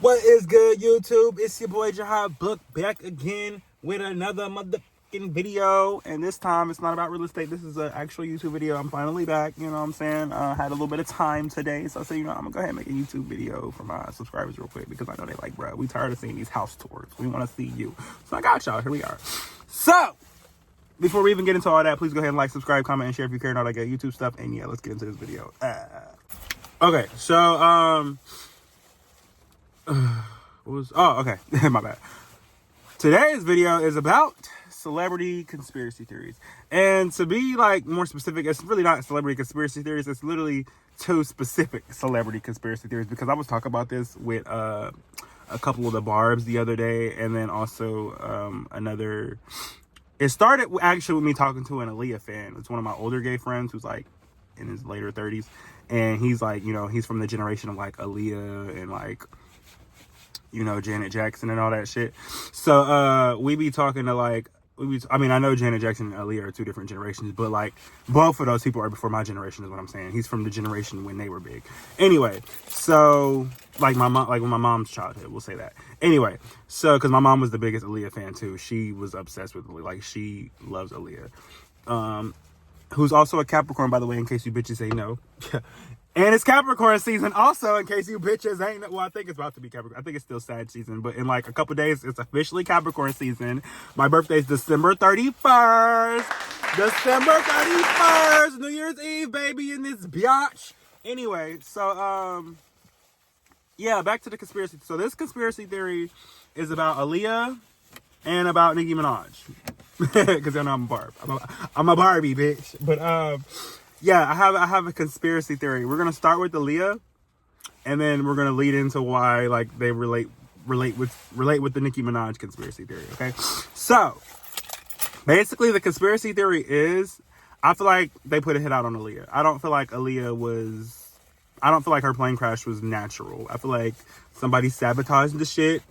What is good, YouTube? It's your boy Jahab Book back again with another motherfucking video. And this time it's not about real estate. This is an actual YouTube video. I'm finally back. You know what I'm saying? Had a little bit of time today. So I said, I'm going to go ahead and make a YouTube video for my subscribers real quick because I know they like, bro, we tired of seeing these house tours. We want to see you. So I got y'all. Here we are. So before we even get into all that, please go ahead and like, subscribe, comment, and share if you care and all that good YouTube stuff. And yeah, let's get into this video. Okay, so okay, my bad. Today's video is about celebrity conspiracy theories. And to be like more specific, it's really not celebrity conspiracy theories, it's literally two specific celebrity conspiracy theories, because I was talking about this with a couple of the Barbs the other day, and then also another. It started actually with me talking to an Aaliyah fan. It's one of my older gay friends who's like in his later 30s, and he's like, he's from the generation of like Aaliyah and like, Janet Jackson and all that shit. So we be talking to like, I know Janet Jackson and Aaliyah are two different generations, but like both of those people are before my generation is what I'm saying. He's from the generation when they were big. Anyway, so like my mom, like when my mom's childhood, we'll say that. Anyway, so because my mom was the biggest Aaliyah fan too. She was obsessed with Aaliyah. Like she loves Aaliyah. Who's also a Capricorn, by the way, in case you bitches ain't know. And it's Capricorn season also, in case you bitches ain't know. Well, I think it's about to be Capricorn. I think it's still Sag season, but in like a couple days, it's officially Capricorn season. My birthday's December 31st. December 31st. New Year's Eve, baby, in this biatch. Anyway, so, yeah, back to the conspiracy. So this conspiracy theory is about Aaliyah and about Nicki Minaj. Because y'all know I'm a Barb. I'm a Barbie, bitch. But, yeah, I have a conspiracy theory. We're gonna start with Aaliyah, and then we're gonna lead into why like they relate with the Nicki Minaj conspiracy theory. Okay, so basically the conspiracy theory is, I feel like they put a hit out on Aaliyah. I don't feel like her plane crash was natural. I feel like somebody sabotaged the shit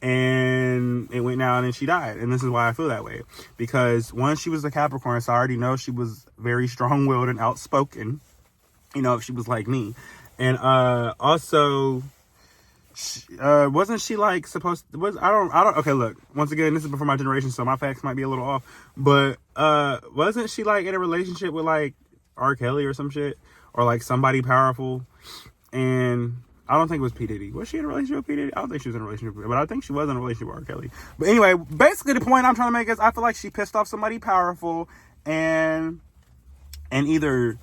and it went down and she died. And this is why I feel that way, because once she was a Capricorn, so I already know she was very strong-willed and outspoken, if she was like me. And also wasn't she like supposed to, I don't okay, look, once again, this is before my generation, so my facts might be a little off, but wasn't she like in a relationship with like R. Kelly or some shit, or like somebody powerful? And I don't think it was P. Diddy. Was she in a relationship with P. Diddy? I don't think she was in a relationship with, but I think she was in a relationship with R. Kelly. But anyway, basically the point I'm trying to make is I feel like she pissed off somebody powerful and either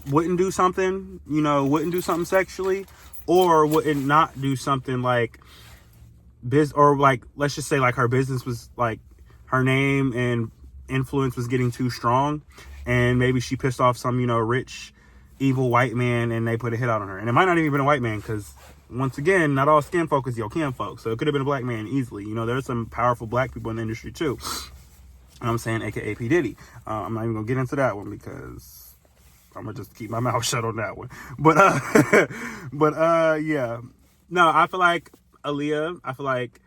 wouldn't do something, sexually, or wouldn't not do something like or like, let's just say like her business was like, her name and influence was getting too strong, and maybe she pissed off some, rich, evil white man, and they put a hit out on her. And it might not even been a white man, because once again, not all skin folk is your kin folk. So it could have been a black man easily. There's some powerful black people in the industry too. I'm saying, aka P. Diddy. I'm not even gonna get into that one because I'm gonna just keep my mouth shut on that one. But yeah. No, I feel like Aaliyah, I feel like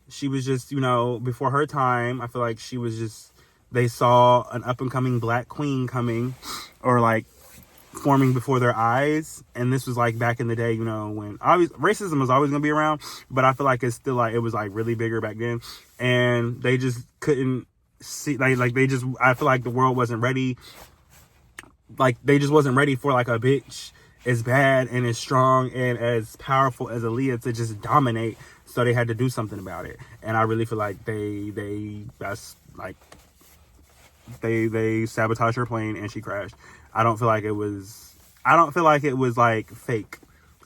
she was just, before her time. I feel like she was just, they saw an up and coming black queen coming, or like forming before their eyes. And this was like back in the day, when racism was always gonna be around, but I feel like it's still like, it was like really bigger back then, and they just couldn't see, like they just, I feel like the world wasn't ready, like they just wasn't ready for like a bitch as bad and as strong and as powerful as Aaliyah to just dominate. So they had to do something about it. And I really feel like that's like, they sabotaged her plane and she crashed. I don't feel like it was like fake.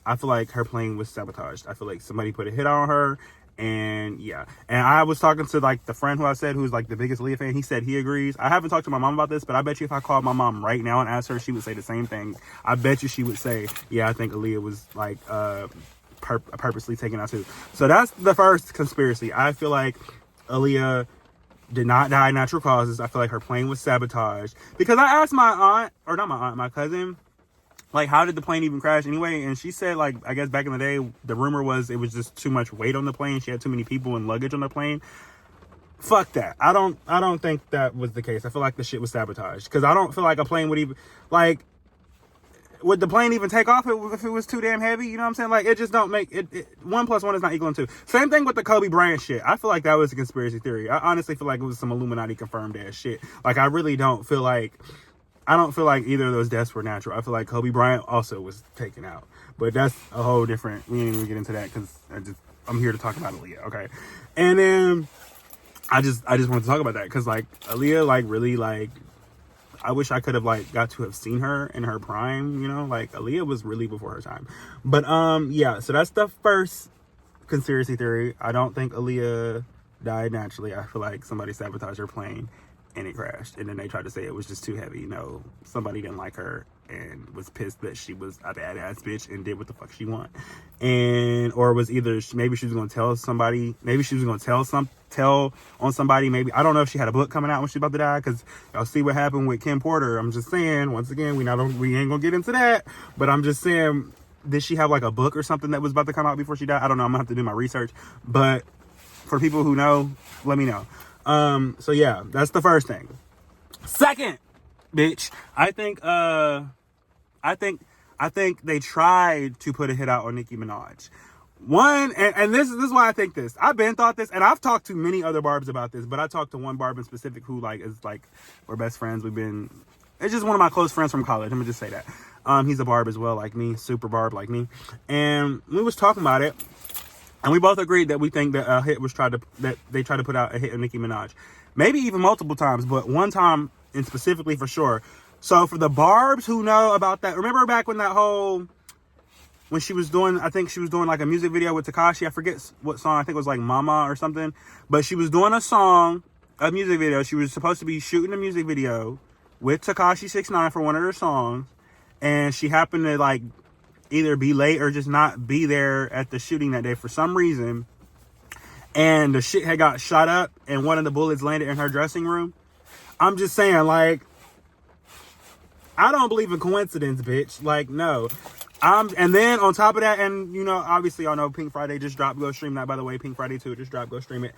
I feel like her plane was sabotaged. I feel like somebody put a hit on her, and yeah. And I was talking to like the friend who I said who's like the biggest Aaliyah fan. He said he agrees. I haven't talked to my mom about this, but I bet you if I called my mom right now and asked her, she would say the same thing. I bet you she would say, yeah, I think Aaliyah was like purposely taken out too. So that's the first conspiracy. I feel like Aaliyah did not die natural causes. I feel like her plane was sabotaged, because I asked my cousin, like, how did the plane even crash anyway? And she said, like, I guess back in the day, the rumor was it was just too much weight on the plane. She had too many people and luggage on the plane. Fuck that. I don't think that was the case. I feel like the shit was sabotaged, because I don't feel like a plane would even, like, would the plane even take off if it was too damn heavy? You know what I'm saying? Like, it just don't make it. 1 + 1 is not equal to 2. Same thing with the Kobe Bryant shit. I feel like that was a conspiracy theory. I honestly feel like it was some Illuminati confirmed ass shit. Like, I really don't feel like, I don't feel like either of those deaths were natural. I feel like Kobe Bryant also was taken out. But that's a whole different, we ain't even get into that because I'm here to talk about Aaliyah, okay? And then I just wanted to talk about that because, like, Aaliyah, like, really, like, I wish I could have, like, got to have seen her in her prime, you know? Like, Aaliyah was really before her time. But, yeah, so that's the first conspiracy theory. I don't think Aaliyah died naturally. I feel like somebody sabotaged her plane and it crashed. And then they tried to say it was just too heavy. You know, somebody didn't like her and was pissed that she was a badass bitch and did what the fuck she want. And, or was either, maybe she was going to tell somebody, maybe she was going to tell on somebody, maybe, I don't know if she had a book coming out when she's about to die, because y'all see what happened with Kim Porter. I'm just saying, once again, we ain't gonna get into that, but I'm just saying, did she have like a book or something that was about to come out before she died? I don't know, I'm gonna have to do my research, but for people who know, let me know. So yeah, that's the first thing. Second, bitch, I think they tried to put a hit out on Nicki Minaj. One, and this is why I think this. I've been thought this, and I've talked to many other barbs about this, but I talked to one barb in specific who, like, is like, we're best friends. It's just one of my close friends from college. Let me just say that. He's a barb as well, like me, super barb like me. And we was talking about it, and we both agreed that we think that that they tried to put out a hit on Nicki Minaj. Maybe even multiple times, but one time, and specifically for sure. So for the barbs who know about that, remember back when when she was doing, I think she was doing like a music video with Tekashi. I forget what song. I think it was like Mama or something. But she was doing a music video. She was supposed to be shooting a music video with Tekashi 6ix9ine for one of her songs. And she happened to like either be late or just not be there at the shooting that day for some reason. And the shit had got shot up and one of the bullets landed in her dressing room. I'm just saying, like, I don't believe in coincidence, bitch. Like, no. And then on top of that, and you know, obviously y'all know Pink Friday just dropped. Go stream that, by the way. Pink Friday 2 just dropped. Go stream it.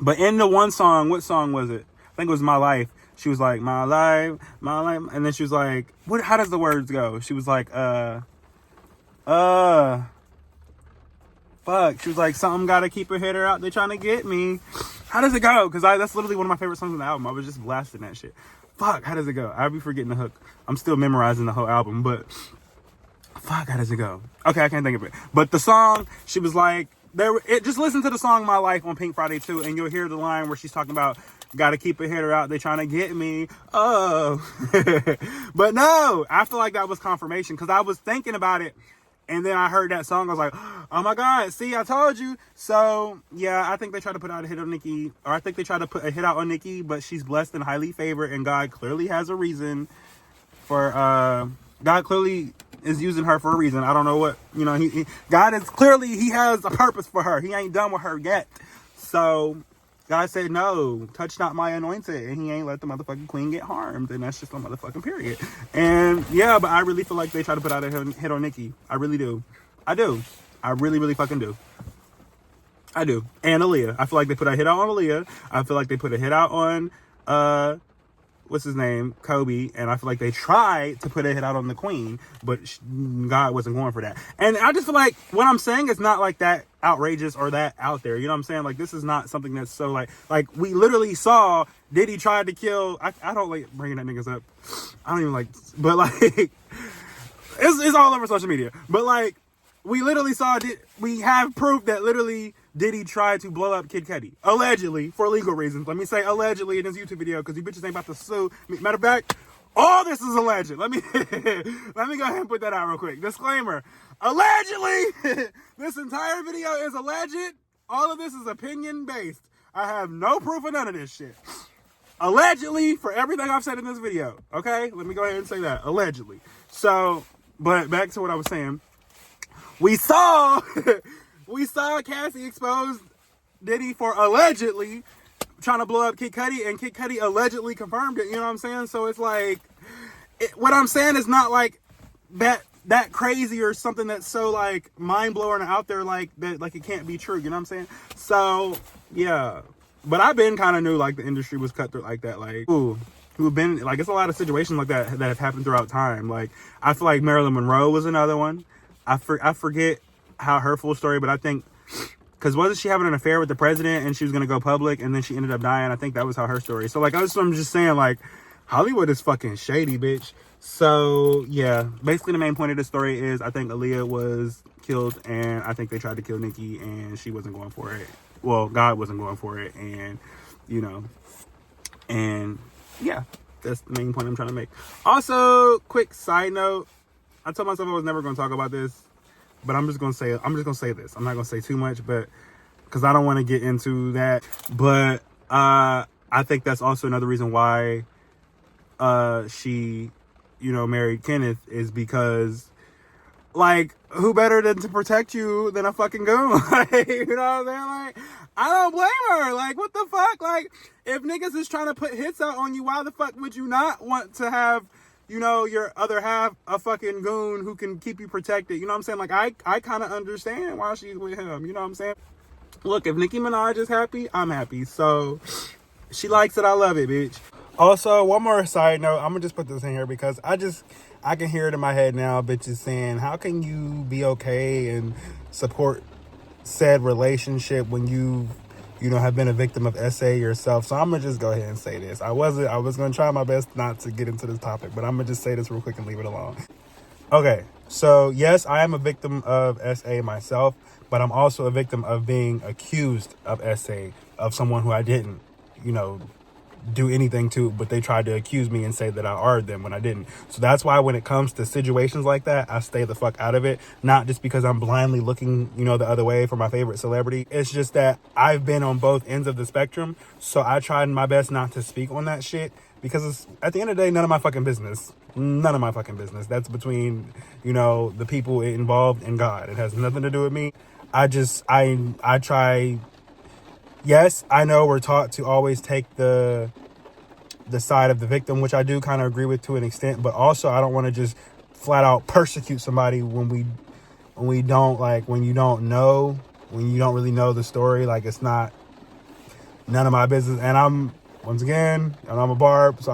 But in the one song, what song was it? I think it was My Life. She was like, my life. And then she was like, how does the words go? She was like, fuck. She was like, something gotta keep her header out. They trying to get me. How does it go? Because that's literally one of my favorite songs on the album. I was just blasting that shit. Fuck, how does it go? I'll be forgetting the hook. I'm still memorizing the whole album, but fuck, how does it go? Okay, I can't think of it. But the song, she was like, just listen to the song My Life on Pink Friday 2, and you'll hear the line where she's talking about, gotta keep a hitter out, they trying to get me. Oh. But no, I feel like that was confirmation, because I was thinking about it, and then I heard that song, I was like, oh my God, see, I told you. So, yeah, I think they tried to put out a hit on Nicki, or I think they tried to put a hit out on Nicki, but she's blessed and highly favored, and God clearly has a reason for, God clearly is using her for a reason. I don't know what, you know, God is clearly, he has a purpose for her. He ain't done with her yet. So, God said, no, touch not my anointed, and he ain't let the motherfucking queen get harmed, and that's just a motherfucking period. And yeah, but I really feel like they try to put out a hit on Nicki. I really do. I do. I really, really fucking do. I do. And Aaliyah. I feel like they put a hit out on Aaliyah. I feel like they put a hit out on, what's his name? Kobe. And I feel like they tried to put a hit out on the queen, but God wasn't going for that. And I just feel like what I'm saying is not like that outrageous or that out there. You know what I'm saying? Like, this is not something that's so like we literally saw Diddy tried to kill, I don't like bringing that niggas up. I don't even like, but like, it's all over social media. But like, we literally saw, we have proof that literally Diddy tried to blow up Kid Cudi. Allegedly, for legal reasons. Let me say allegedly in this YouTube video, because you bitches ain't about to sue me. Matter of fact, all this is alleged. Let me go ahead and put that out real quick. Disclaimer. Allegedly, this entire video is alleged. All of this is opinion based. I have no proof of none of this shit. Allegedly, for everything I've said in this video. Okay? Let me go ahead and say that. Allegedly. So, but back to what I was saying. We saw Cassie expose Diddy for allegedly trying to blow up Kid Cudi, and Kid Cudi allegedly confirmed it. You know what I'm saying? So it's like, what I'm saying is not like that crazy or something that's so like mind blowing out there like that, like it can't be true. You know what I'm saying? So yeah, but I've been kind of knew like the industry was cutthroat like that. Like, ooh, who have been, like, it's a lot of situations like that that have happened throughout time. Like, I feel like Marilyn Monroe was another one. I forget how her full story, but I think, because wasn't she having an affair with the president and she was going to go public and then she ended up dying? I think that was how her story. So, like, I'm just saying, like, Hollywood is fucking shady, bitch. So, yeah, basically the main point of the story is I think Aaliyah was killed and I think they tried to kill Nicki and she wasn't going for it. Well, God wasn't going for it, and, you know, and, yeah, that's the main point I'm trying to make. Also, quick side note, I told myself I was never going to talk about this, but I'm just going to say this. I'm not going to say too much, but because I don't want to get into that. But I think that's also another reason why she, you know, married Kenneth, is because, like, who better than to protect you than a fucking goon? Like, you know what I'm saying? Like, I don't blame her. Like, what the fuck? Like, if niggas is trying to put hits out on you, why the fuck would you not want to have, you know, your other half a fucking goon who can keep you protected? You know what I'm saying? Like, I kind of understand why she's with him. You know what I'm saying? Look, if Nicki Minaj is happy, I'm happy. So, she likes it. I love it, bitch. Also, one more side note. I'm going to just put this in here because I can hear it in my head now, bitches saying, how can you be okay and support said relationship when you know, have been a victim of SA yourself? So I'm going to just go ahead and say this. I was going to try my best not to get into this topic, but I'm going to just say this real quick and leave it alone. Okay, so yes, I am a victim of SA myself, but I'm also a victim of being accused of SA, of someone who I didn't, you know, do anything to, but they tried to accuse me and say that I are them when I didn't. So that's why when it comes to situations like that, I stay the fuck out of it. Not just because I'm blindly looking, you know, the other way for my favorite celebrity. It's just that I've been on both ends of the spectrum, so I tried my best not to speak on that shit, because it's, at the end of the day, none of my fucking business. None of my fucking business. That's between, you know, the people involved and God. It has nothing to do with me. I try. Yes, I know we're taught to always take the side of the victim, which I do kind of agree with to an extent, but also I don't want to just flat out persecute somebody when you don't really know the story. Like, it's not none of my business. And I'm a barb, so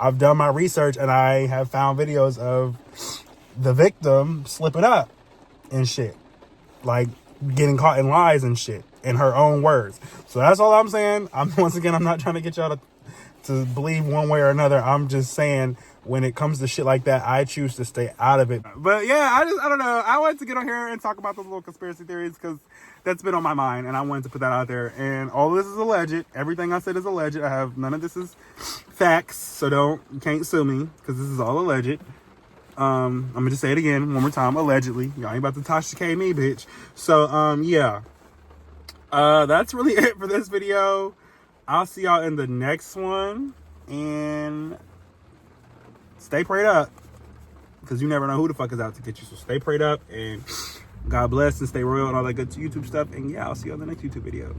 I've done my research and I have found videos of the victim slipping up and shit, like getting caught in lies and shit, in her own words. So that's all I'm saying. I'm not trying to get y'all to believe one way or another. I'm just saying, when it comes to shit like that, I choose to stay out of it. But yeah, I don't know. I wanted to get on here and talk about those little conspiracy theories because that's been on my mind and I wanted to put that out there. And all this is alleged. Everything I said is alleged. None of this is facts. So you can't sue me because this is all alleged. I'm gonna just say it again one more time. Allegedly. Y'all ain't about to Tasha K me, bitch. So, yeah. That's really it for this video. I'll see y'all in the next one. And stay prayed up, because you never know who the fuck is out to get you. So stay prayed up and God bless and stay royal and all that good YouTube stuff. And yeah, I'll see you on the next YouTube video.